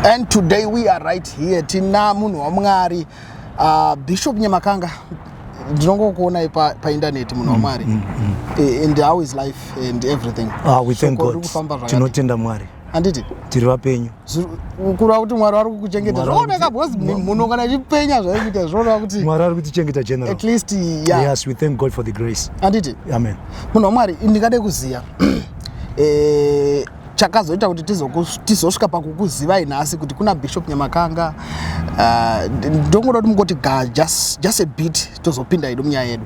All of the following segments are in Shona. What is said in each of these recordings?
And today we are right here tina munhu wa Mwari Bishop Nyamakanga ndinongo kuona pa internet munhu wa Mwari and how is life and everything. We thank God. Tinotenda Mwari. Anditi tiri vapenyu kura kuti Mwari ari kukuchengeta zvaoneka because munhu kana chipenya zvaikuita zvaoneka kuti Mwari ari kutichengeta general. At least yeah. Yes, we thank God for the grace. Anditi amen. Munhu wa Mwari ndingade kuziya chakazoita kuti tizosvika pakukuzivai nhasi kuti kuna Bishop Nyamakanga ndongoda kuti mungoti just a bit tozopinda ido munyaya yedu.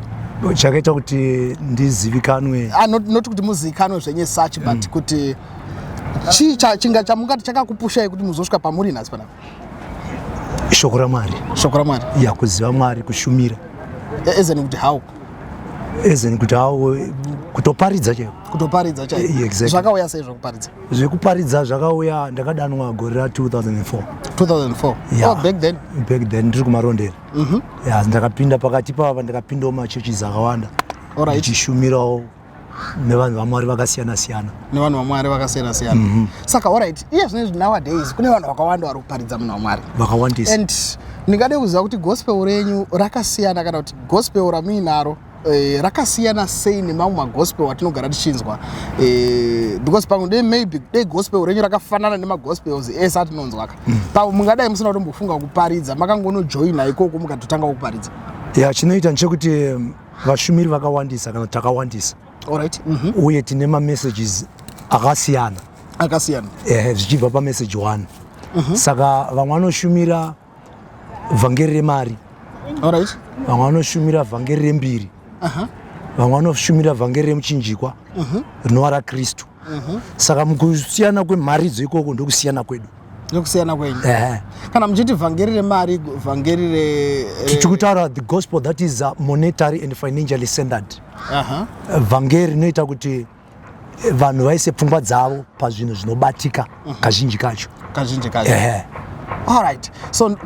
Chakaita kuti ndizivikanwe not kuti muzivikanwe zvenye such but kuti chinga chamungati chakakupushai kuti muzosvika pamuri nhasi panapa. Shoko raMwari. Shoko raMwari. Ya kuziva Mwari, kushumira. Ezeni kuti how? Ezeni kuti how kutoparidza chaiwo. Kutoparidza chaiwo. Exactly. Zvakauya sei zvokuparidza? Zvekuparidza zvakauya ndakadanwa gore ra 2004. 2004. Yeah. Oh, back then. Back then ndiri kumarondera. Yeah, ndakapinda pakati pava ndakapindawo machurches akawanda. Alright. Ndichishumirawo nevanhu vaMwari vakasiyana siyana. Nevanhu vaMwari vakasiyana siyana. Saka alright, yes nowadays kune vanhu vakawanda vari kuparidza munhu waMwari. Vakawandisa. And ndingade kuziva kuti gospel renyu rakasiyana kana kuti gospel ramuinaro rakasiyana sei nemamwe magospel watinogara tichinzwa because pamwe maybe gospel renyu rakafanana nemagospels ese atinonzwa aka pamwe mungadai musina kutombofunga kuparidza makangonojoina ikoko mukatotanga kuparidza. Yeah, chinoita nchekuti vashumiri vakawandisa kana takawandisa. Alright. Uye tine messages akasiyana zvichibva pamessage 1. Saka vamwe vanoshumira vhangeri remari. Alright. Vamwe vanoshumira vhangeri rembiri. Vamwe vanoshumira vhangeri remuchinjikwa rinova raKristu. Saka mukusiyana kwemharidzo ikoko ndokusiyana kwedu. Ndokusiyana kwenyu. Kana muchiti vhangeri remari, vhangeri tichikutaura the gospel that is monetary and financially centered. Vhangeri rinoita kuti vanhu vaise pfungwa dzavo pazvinhu zvinobatika kazhinji kacho. Alright. So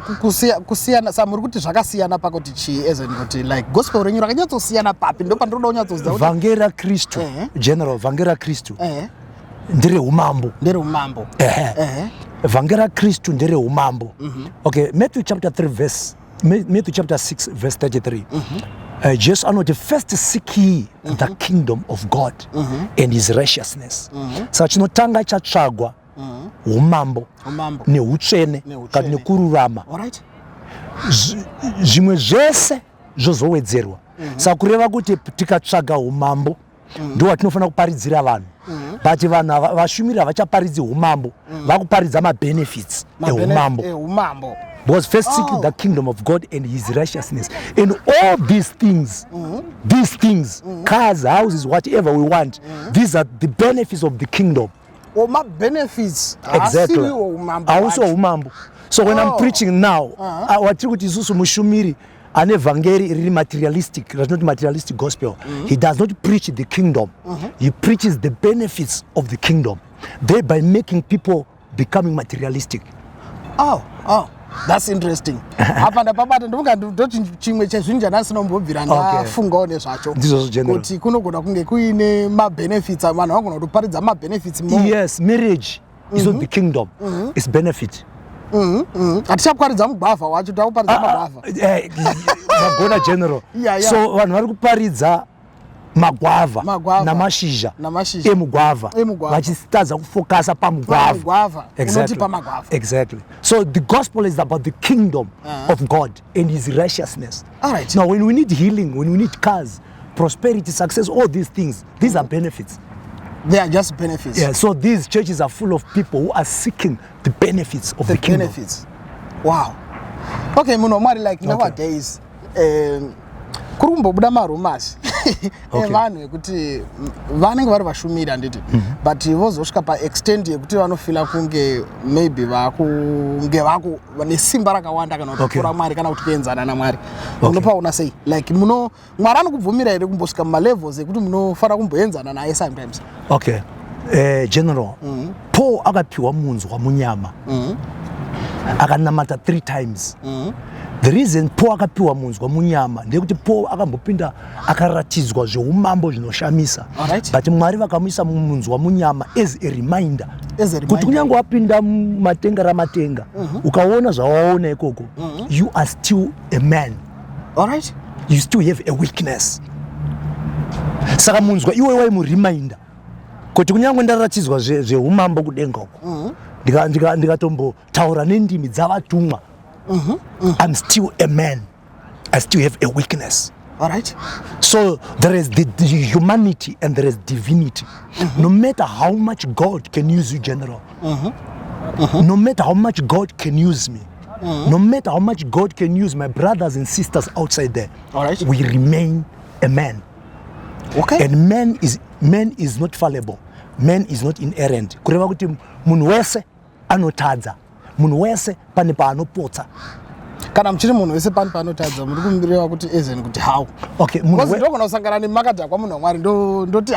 kusiyana samuri kuti zvakasiyana pakuti chi as in kuti like gospel renyu rakanyatsosiyana papi ndo pandinoda kunyatsoziva kuti vhangeri raKristu general vhangeri raKristu ndere umambo. Vhangeri raKristu ndere umambo. Okay, Matthew chapter 6 verse 33. Jesus anoti first seek ye the kingdom of God and his righteousness. Saka chinotanga chatsvagwa umambo neutsvene kana nekururama. Zvimwe zvese zvozowedzerwa. Saka kureva kuti tikatsvaga umambo ndo watinofanira kuparidzira vanhu. But vanhu vashumiri havachaparidzi umambo, vakuparidza mabenefits eumambo. Because first seek the kingdom of God and his righteousness. And all these things, cars, houses, whatever we want, these are the benefits of the kingdom. My benefits. Exactly. Also umambo. So when I'm preaching now, watiri kuti isusu mushumiri ane vhangeri riri materialistic, that's not materialistic gospel. He does not preach the kingdom. He preaches the benefits of the kingdom, thereby making people becoming materialistic. That's interesting. Apa ndapabata ndoti chimwe chezvinhu chandasinombobvira ndafungawo nezvacho kuti kunogona kunge kuine mabenefits vanhu vagona kutoparidza mabenefits more. Yes, marriage is not the kingdom, it's benefit. Hatichaparidza mugwavha wacho takuparidza magwavha magona general. So vanhu vari kuparidza magwavha namashizha emugwavha vachitadza kufokasa pamugwavha. Exactly. So the gospel is about the kingdom of God and his righteousness. Alright. Now when we need healing, when we need cars, prosperity, success, all these things, these are benefits. They are just benefits. Yeah, so these churches are full of people who are seeking the benefits of the kingdom. Wow. Okay, munhu waMwari, like nowadays kuri kumbobuda marumors vanhu vekuti vanenge vari vashumiri handiti but vozosvika paextend yekuti vanofila kunge maybe vakunge nesimba rakawanda kana kuti kura Mwari kana kuti kuenzana naMwari. Unopaona sei like Mwari anokubvumira here kumbosvika mumalevels ekuti munofanira kumboenzana naye sometimes? Okay, general Paul akapiwa munzwa munyama akanamata 3 times. The reason Paul akapiwa munzwa munyama ndekuti Paul akambopinda akaratidzwa zveumambo zvinoshamisa. But Mwari vakamuisa munzwa munyama as a reminder kuti kunyange wapinda matenga ramatenga ukaona zvawaona ikoko you are still a man. All right. You still have a weakness. Saka munzwa iwe waimureminder kuti kunyange ndaratidzwa zveumambo kudenga uko ndikatombotaura nendimi dzavatumwa I'm still a man. I still have a weakness. All right. So there is the humanity and there is divinity. No matter how much God can use you, General, no matter how much God can use me, no matter how much God can use my brothers and sisters outside there, all right, we remain a man. Okay. And man is not fallible. Man is not inerrant. Kureva kuti munhu wese anotadza. Munhu wese pane paanopotsa. Kana mchiri munhu wese pani panotadza muri kumbireva kuti ezen kuti how. Okay, munhu ndogona kusangana nemakadha kwa munhu waMwari ndoti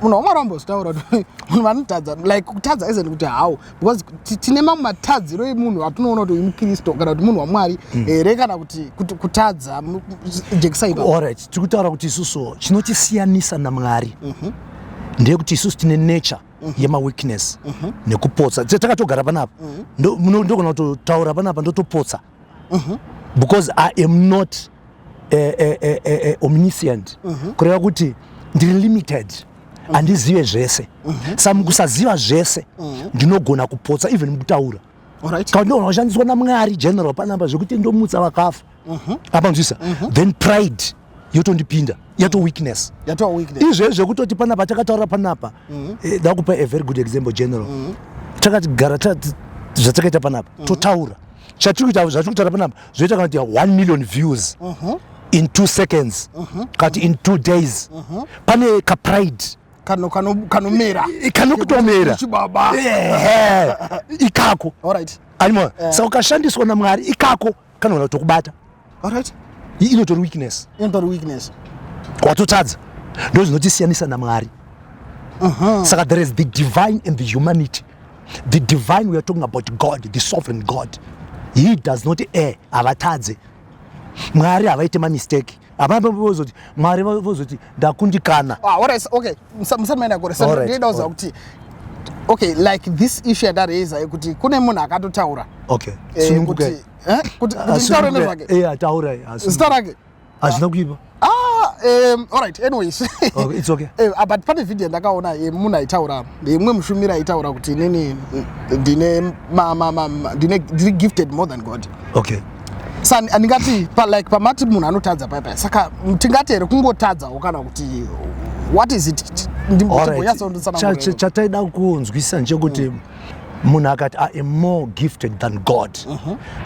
munhu waMwari ambostaura kuti munhu vanotadza like kutadza ezen kuti how, because tine mamwe matadziro emunhu atinoona kuti uyu muKristo kana kuti munhu waMwari here kana kuti kutadza jekisaiba. All right, tikutaura kuti isusu chinotisiyanisa naMwari ndeyekuti isusu tine nature yema weakness nekupotsa. Takatogara panapa ndogona kutotaura panapa ndotopotsa because I am not omniscient. Kureva kuti ndiri limited, handizive zvese. Saka mukusaziva zvese ndinogona kupotsa even mukutaura. Kana ndogona kushandiswa naMwari General panapa zvekuti ndomutsa vakafa apa nzvisa, then pride yotondipinda yato weakness. Izvezvo kutoti panapa takataura panapa ndakupa a very good example General. Takagara zvatakaita panapa totaura zvatikutaura panapa zvoita kana kuti 1 million views in 2 seconds kati in 2 days. Pane kapride kanomera kanokutomera ikako. All right. Alimo saka ukashandiswa naMwari ikako kanogona kutokubata. All right. Inotori weakness. Watotadza ndo zvinotisiyanisa naMwari. Saka there is the divine and the humanity. The divine, we are talking about God, the sovereign God. He does not err. Avatadze. Mwari avaite mistake. Ababa vozoti Mwari vozoti ndakundikana. Okay. Musamena gore. Ndinoza kuti okay, like this issue that is kuti kune munhu akatotaura. Okay. Kuti kuti taura nezvake. Taura. Starake. Azvina kuipa. All right, anyways. Okay, it's okay. But pane video ndakaona munhu aitaura, imwe mushumira aitaura kuti nini ndine gifted more than God. Okay. Sani andingati like pamati munhu anotadza papa. Saka tingati here kungotadza kana kuti what is it? Chataida kunzwisa nje munhu akati I am more gifted than God.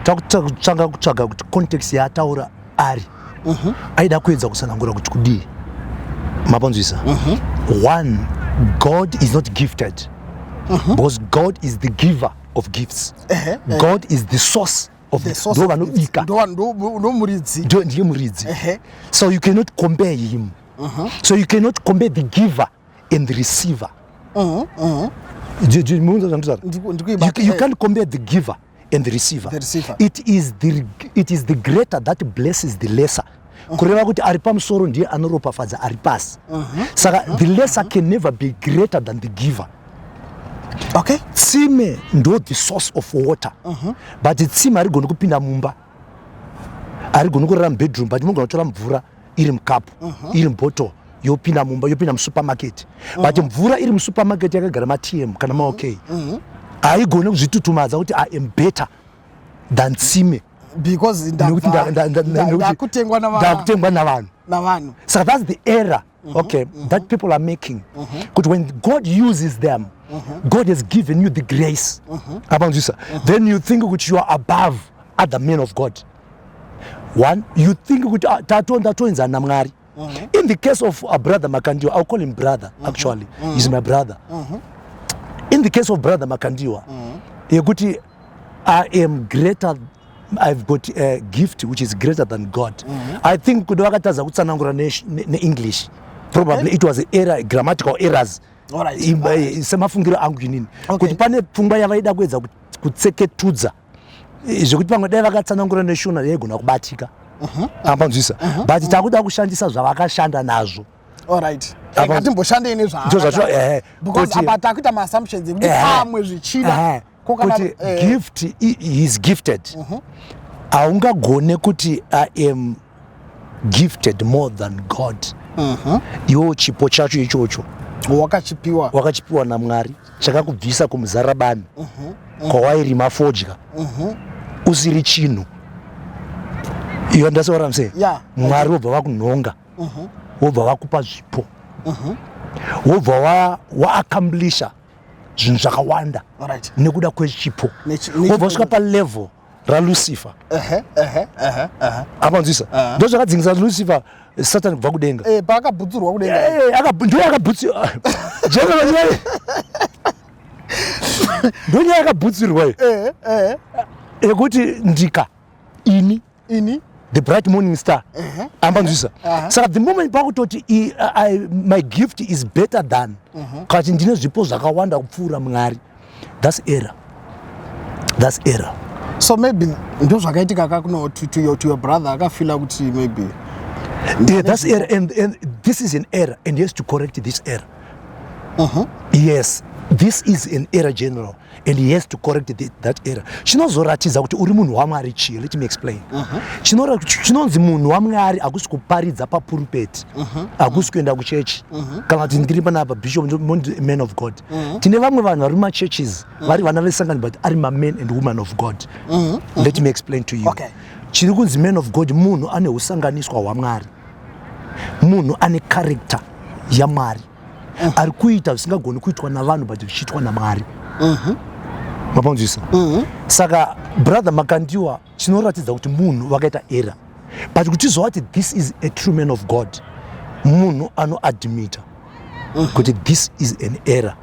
Takutsvanga kutsvaga kuti context yaataura ari. Aida kuedza kusanangura kuti kudii. Mapanzwisa. One, God is not gifted because God is the giver of gifts. God is the source of the source. So you cannot compare him. So you cannot compare the giver and the receiver. You can't compare the giver and the receiver. It is the greater that blesses the lesser. Kureva kuti ari pamusoro ndiye anoropafadza ari pasi. Saka the lesser can never be greater than the giver. Okay. Tsime ndo the source of water. But tsime arigona kupinda mumba. Arigona kurara bedroom but munogona kutora mvura iri mukapu, iri mbottle, yopinda mumba, yopinda musupermarket. But mvura iri musupermarket yakagara ma-TM kana ma-OK. Aigona kuzvitutumadza kuti I am better than tsime. Because ndakutengwa navanhu. So that's the error, okay, that people are making. Because when God uses them, God has given you the grace. Then you think that you are above other men of God. One, you think that in the case of a brother Makandiwa, I'll call him brother, actually. He's my brother. In the case of brother Makandiwa, I am greater. I've got a gift which is greater than God. I think English. Probably it was error, grammatical errors. Semafungiro angu inini. Kuti pane pfungwa yavaida kuedza kutseketudza. Zvekuti pamwe dai vakatsanangura neshona yegona kubatika. But takuda kushandisa zvavakashanda nazvo. All right. ngatimboshande because apa takuita ma assumptions kuti pamwe zvichida kuti gift is gifted. Aungagone kuti I am gifted more than God. Iwo chipo chacho ichocho wakachipiwa naMwari chakakubvisa kumuzarabani kwawairima fodya usiri chinhu. You understand what I'm saying? Yeah. Mwari wobva vakunhonga, wobva vakupa zvipo, wobva waaccomplish'a zvinhu zvakawanda nekuda kwechipo, wobva usvika palevel raLucifer. Apanzwisa ndo zvakadzingisa Lucifer Satan kubva kudenga paakabhudzurwa kudenga ndo yakabhutsirwa ndo nyaya yakabhutsirwa yekuti ndika ini the bright morning star. Ambanzwisa saka the moment pakutoti my gift is better than kati ndine zvipo zvakawanda kupfuura Mwari, that's error. So maybe ndo zvakaitika kakuno to your brother akafila kuti maybe that's error, and this is an error and he has to correct this error. Yes, this is an error general and he has to correct that error. Chinozoratidza kuti uri munhu waMwari chii, let me explain. Chinonzi munhu waMwari hakusi kuparidza papulpit, hakusi kuenda kuchechi, kana kuti ndiri panapa bishop man of God. Tine vamwe vanhu vari mumachurches vari vana vesangano but ari men and women of God. Let me explain to you. Chiri kunzi man of God munhu ane usanganiswa hwaMwari, munhu ane character yaMwari, ari kuita zvisingagoni kuitwa navanhu but zvichiitwa naMwari. Mapanzwisa saka brother Makandiwa chinoratidza kuti munhu wakaita error, but kuti zvawati this is a true man of God, munhu anoadmita kuti this is an error,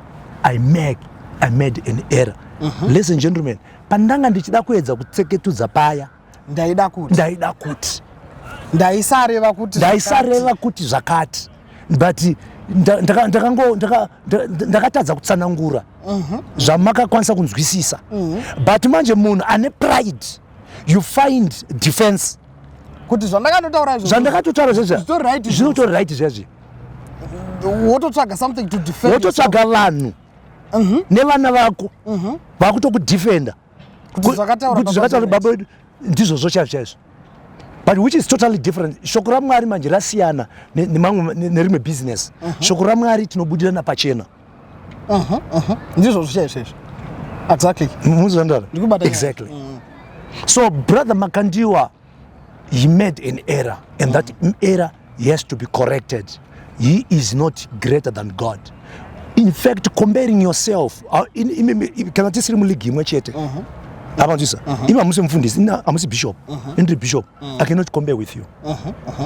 I made an error. Ladies and gentlemen, pandanga ndichida kuedza kutseketudza paya ndaida kuti ndaisareva kuti zvakati, but ndakatadza kutsanangura zvamakakwanisa kunzwisisa. But manje munhu ane pride, you find defense kuti zvandakatotaura zvinotori right zvazvi, wototsvaga something to defend, wototsvaga vanhu nevana vako vakutokudefenda kuti zvakataura baba vedu ndizvozvo chaizvo, but which is totally different. Shoko raMwari manje rasiyana nerimwe business. Shoko raMwari tinobudirana pachena. Ndizvozvo chaizvo. Exactly. So brother Makandiwa, he made an error, and that error has to be corrected. He is not greater than God. In fact, comparing yourself, kana tisiri muligi imwe chete. Apanzwisa ima amuse mfundisi, amuse bishop, ndiri bishop, I cannot compare with you.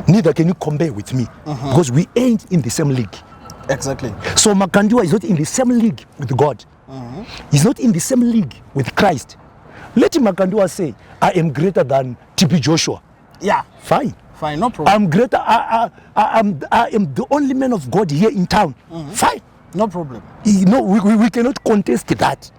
Neither can you compare with me, because we ain't in the same league. Exactly. So Makandiwa is not in the same league with God. He's not in the same league with Christ. Let Makandiwa say, I am greater than TB Joshua. Yeah. Fine, no problem. I'm greater. I am the only man of God here in town. Fine, no problem. You know, we cannot contest that.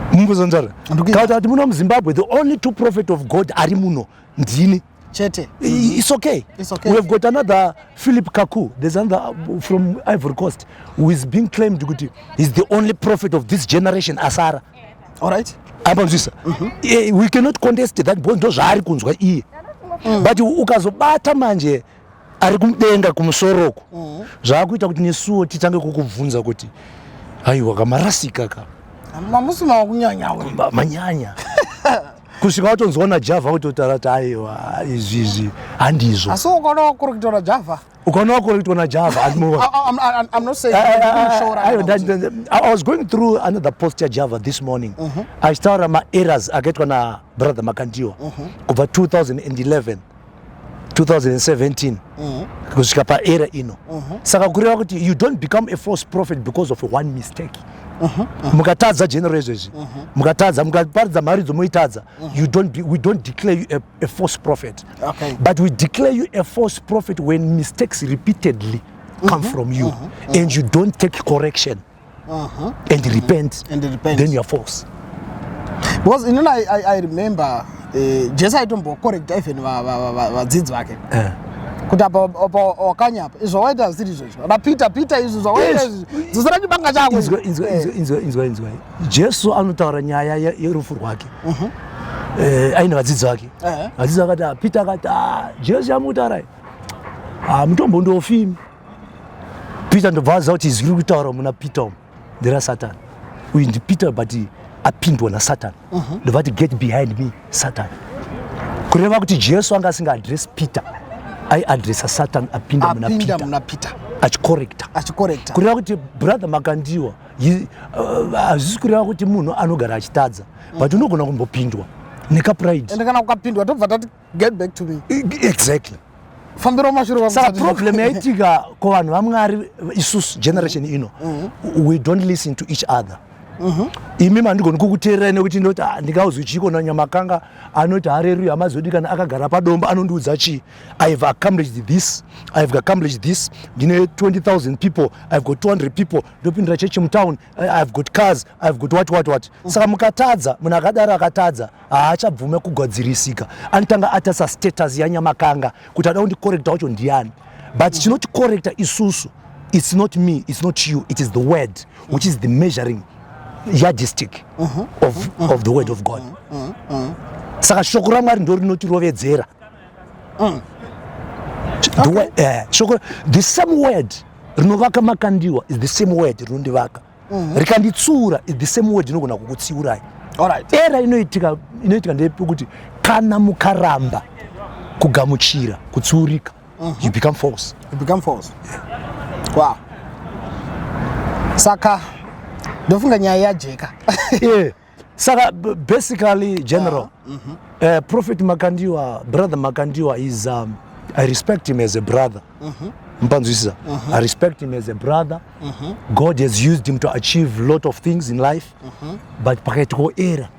Kati muno muZimbabwe, the only two prophets of God ari muno ndini chete. It's okay. We have got another Philip Kaku. There's another from Ivory Coast who is being claimed to he's the only prophet of this generation, Asara. All right. We cannot contest that. But ukazobata manje ari kumdenga kumusoroko zvakuita kuti nesuwo titange kukubvunza kuti aiwa kamarasika ka mamusima wakunyanya manyanya kusvika watonzwa Java kutotarata aiwa izvi handizvo. Asi ukaona kurektora Java, I'm not saying I was going through another posture Java this morning. I started my errors akaitwa na brother Makandiwa kubva 2011 2017 kusvika paera ino. Saka kureva kuti you don't become a false prophet because of one mistake. Mukatadza generation izvi, mukatadza mukaparidza mari dzomuitadza, we don't declare you a false prophet. But we declare you a false prophet when mistakes repeatedly come from you and you don't take correction and repent, then you are false. Because you know, I remember Jesus aitombo correct even vadzidzi vake kuti apa wakanya apa izvowaita ziri izvozvo rapita izvo zvawaita dzosara chibanga chako inzwa Jesu anotaura nyaya yerufu rwake aine vadzidzi vake vadzidzi vakati Peter akati Jesu yamutarai mutombo ndofimi Peter ndobva aziva kuti izwi riri kutaura muna Peter umu nderasatani uyu ndiPeter but apindwa naSatani ndobva ati get behind me Satan kureva kuti Jesu anga asinga address Peter aiadresa Satan apinda muna Peter achicorrecta kureva kuti brother Makandiwa hazvisi kureva kuti munhu anogara achitadza but unogona kumbopindwa nekapride ende kana ukapindwa tobva tati get back to me exactly fambira mashure saka problem yaitika kuvanhu vaMwari isusu generation ino we don't listen to each other imi mandigoni kukuteerera nekuti ndoti ndingauzwi chiko naNyamakanga anoti haleluya amazodi kana akagara padombo anondiudza chi I have accomplished this ndine 20,000 people I've got 200 people ndopindira chechi mutown I've got cars I've got what saka mukatadza munhu akadaro akatadza haachabvume kugadzirisika anotanga atasa status yaNyamakanga kuti ada kundicorrecta wacho ndiani but chinoticorrecta isusu it's not me it's not you it is the word which is the measuring yardstick of the word of God. Saka shoko raMwari ndo rinotirovedzera. The same word rinovaka Makandiwa is the same word rinondivaka. Rikanditsura is the same word rinogona kukutsiurai. Alright. Era inoitika ndepekuti kana mukaramba kugamuchira kutsiurika you become false. Wow. Saka ndofunga nyaya yajeka saka basically general Prophet Makandiwa brother Makandiwa is I respect him as a brother mpanzwisisa I respect him as a brother God has used him to achieve a lot of things in life but pakaitika era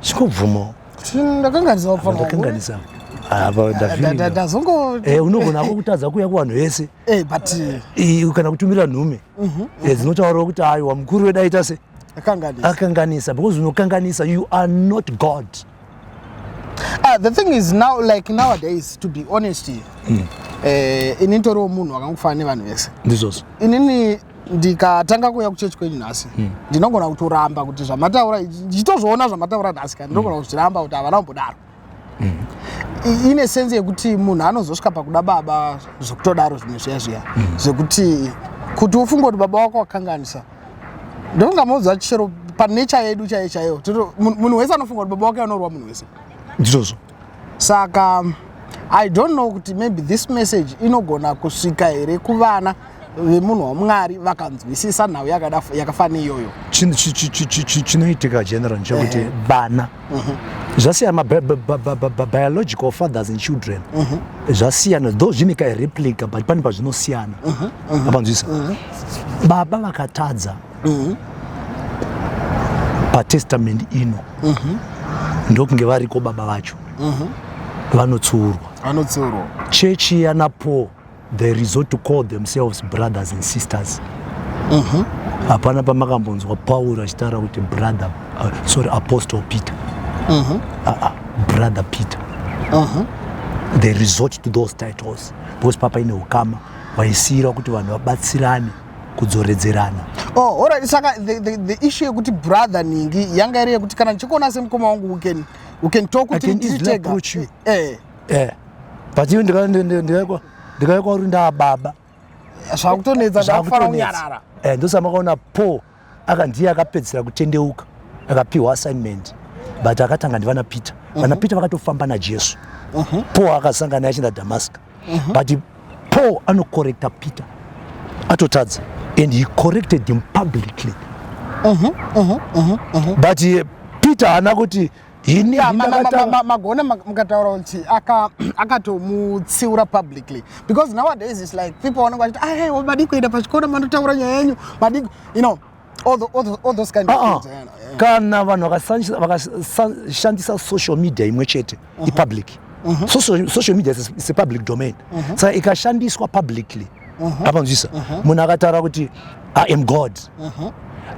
sikobvuma ndakanganisa unogona kutadza kuya kuvanhu vese kana kutumira nhume dzinotaurawo kuti aiwa mukuru wedu aita se akanganisa because unokanganisa you are not God. The thing is now like nowadays to be honest initoriwo munhu akangofanana nevanhu vese ndizvozvo inini ndikatanga kuya kuchechi kwenyu nhasi ndinogona kutoramba kuti zvamataura ndichitozviona zvamataura nhasi kana ndinogona kuzviramba kuti havana kumbodaro ine sense yekuti munhu anozosvika pakuda baba zvokutodaro zvimwe zviya zvekuti kuti ufunge kuti baba wako wakanganisa ndongamodza chero panecha yedu chaiyo munhu wese anofunga kuti baba wake anorwa munhu wese ndizvozvo saka I don't know kuti maybe this message inogona kusvika here kuvana vemunhu waMwari vakanzwisisa nhau yakafana iyoyo chinoitika general nchekuti vana zvasiyana biological fathers and children zvasiyana though zvinika replica but pane pazvinosiyana apanzwisa baba vakatadza patestament ino ndokunge variko baba vacho vanotsiurwa chechi yanapo they resort to call themselves brothers and sisters hapana pamakambonzwa Paul achitaura kuti brother apostle Peter brother Peter they resort to those titles because papa ine ukama vaisiyira kuti vanhu vabatsirane kudzoredzerana. Alright, saka the issue yekuti brother ningi yanga iri yekuti kana ndichikuona semukoma wangu we can talk kuti nditega but iwe ndikaikwa uri ndababa zvakutonedza ndakufara unyarara ndosamaakaona Paul akandiye akapedzisira kutendeuka akapiwa assignment but akatanga ndivana Peter vana Peter vakatofamba naJesu Paul akasangana achinda Damascus but Paul anocorrecta Peter atotadza and he corrected him publicly but Peter haana kuti magona mukataura kuti akatomutsiura publicly because nowadays it's like people wanenge vachiti madii kuenda pachikora manotaura nyaya yenyu madii you know all those kind of things kana vanhu vakashandisa social media imwe chete ipublic social media is a public domain saka ikashandiswa publicly apanzvisa munhu akataura kuti I am God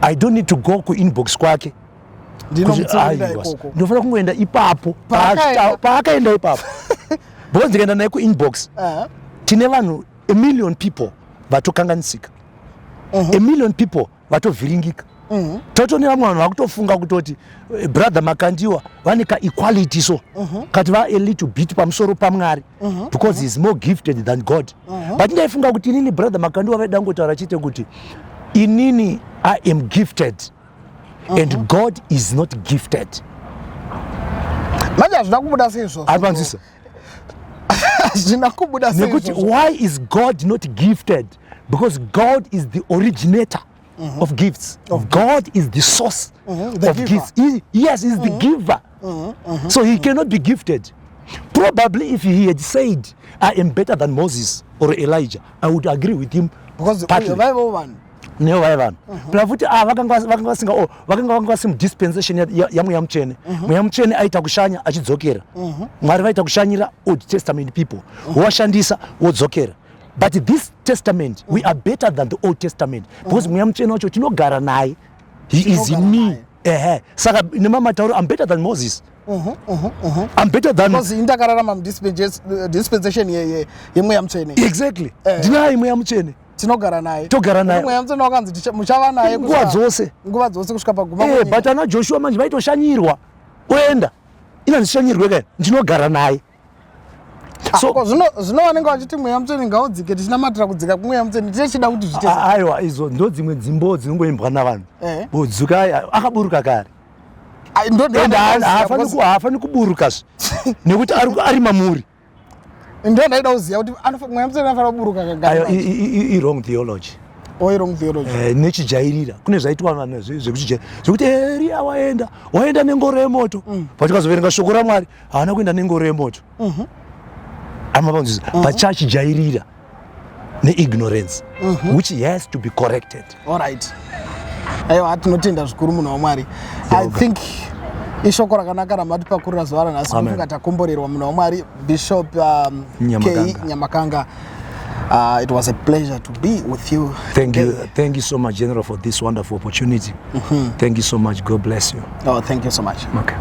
I don't need to go kuinbox kwake ndinofanira kungoenda ipapo paakaenda ipapo because ndikaenda naye kuinbox tine vanhu a million people vatokanganisika, a million people vatovhiringika. Totone vamwe vanhu vakutofunga kutoti brother Makandiwa vane ka-equality so kati va a little bit pamusoro paMwari because he's more gifted than God. But ndaifunga kuti inini brother Makandiwa vaidangotaura chete kuti inini I am gifted and God is not gifted. Manje azvina kubuda seizvo. Apanzisa. Azvina kubuda seizvo. Nekuti why is God not gifted? Because God is the originator of gifts. God is the source of giver. gifts. Yes, he's the giver. So he cannot be gifted. Probably if he had said, I am better than Moses or Elijah, I would agree with him. Because partly. Neo vaivanhu pela futi vakanga vangasi dispensation ya mweya mutsvene. Mweya mutsvene aita kushanya achidzokera. Mwari vaita kushanyira Old Testament people, washandisa wodzokera. But this testament, we are better than the Old Testament because mweya mutsvene wacho tinogara naye. He is in me. Saka nemamatauro, I'm better than Moses. I'm better than because indakararama dispensation yemweya mutsvene. Exactly. Ndinaye mweya mutsvene. Tinogara naye. Togara naye. Mweya mutsvene wakanzi muchava naye nguva dzose kusvika paguma kwenyika. But ana Joshua manje vaitoshanyirwa oenda ina ndishanyirwe kai ndinogara naye. So zvino vanenge vachiti mweya mutsvene ngaudzike tichinamatira kudzika kumweya mutsvene tichida kuti zviite. Aiwa izo ndo dzimwe dzimbo dzinongoimbwa navanhu. Bodzuka akaburuka kare. Haafani kuburukazve nekuti ari mamuri. Ndio ndaida kuziva kuti mweya mutsvene anofanira kuburuka kagara. Wrong theology. Wrong theology. Nechijairira kune zvaitwa vanhu zvekuti Eria waenda nengoro yemoto. Patikazoverenga shoko raMwari haana kuenda nengoro yemoto. Amapanzisa pachachijairira neignorance which has to be corrected. All right. Aiwa tinotenda zvikuru munhu waMwari. I think ishoko rakanaka ramatipakurira zuva ranhasi kufunga takomborerwa munhu waMwari Bishop Nyamakanga. It was a pleasure to be with you. Thank you so much, General, for this wonderful opportunity. Thank you so much. God bless you. Oh, thank you so much. Okay.